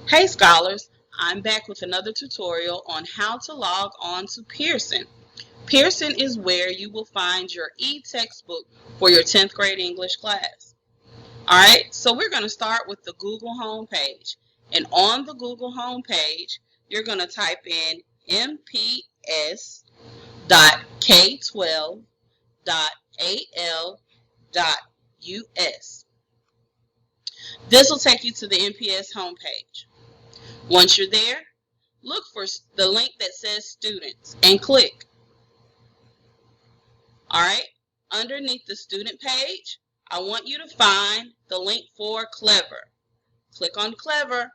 Hey scholars, I'm back with another tutorial on how to log on to Pearson. Pearson is where you will find your e-textbook for your 10th grade English class. Alright, so we're going to start with the Google homepage. And on the Google homepage, you're going to type in mps.k12.al.us. This will take you to the MPS homepage. Once you're there, look for the link that says students and click. Alright, underneath the student page, I want you to find the link for Clever. Click on Clever,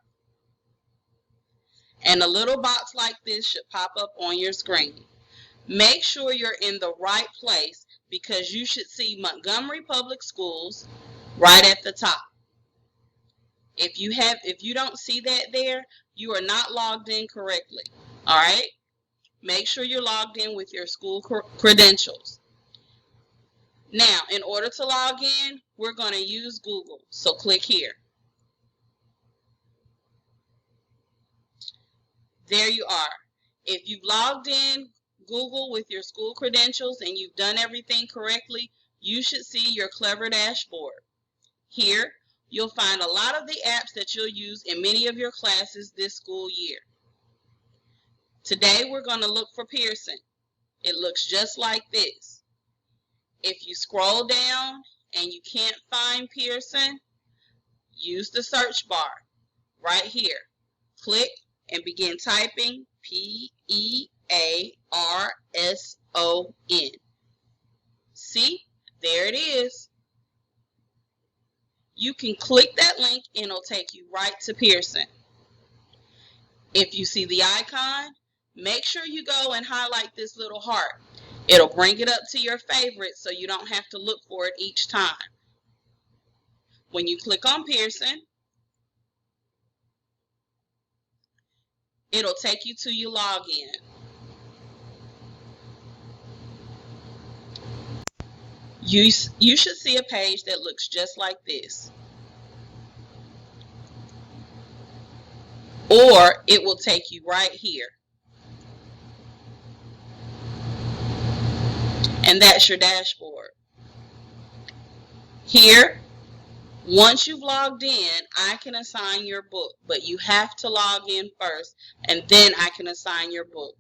and a little box like this should pop up on your screen. Make sure you're in the right place because you should see Montgomery Public Schools right at the top. If you don't see that there, you are not logged in correctly. Alright? Make sure you're logged in with your school credentials. Now, in order to log in, we're going to use Google. So click here. There you are. If you've logged in Google with your school credentials and you've done everything correctly, you should see your Clever dashboard. Here, you'll find a lot of the apps that you'll use in many of your classes this school year. Today, we're going to look for Pearson. It looks just like this. If you scroll down and you can't find Pearson, use the search bar right here. Click and begin typing Pearson. See, there it is. You can click that link and it'll take you right to Pearson. If you see the icon, make sure you go and highlight this little heart. It'll bring it up to your favorites so you don't have to look for it each time. When you click on Pearson, it'll take you to your login. You should see a page that looks just like this. Or it will take you right here. And that's your dashboard. Here, once you've logged in, I can assign your book, but you have to log in first, and then I can assign your book.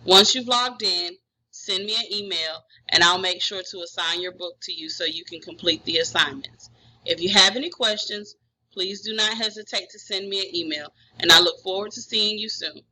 Once you've logged in, send me an email, and I'll make sure to assign your book to you so you can complete the assignments. If you have any questions, please do not hesitate to send me an email, and I look forward to seeing you soon.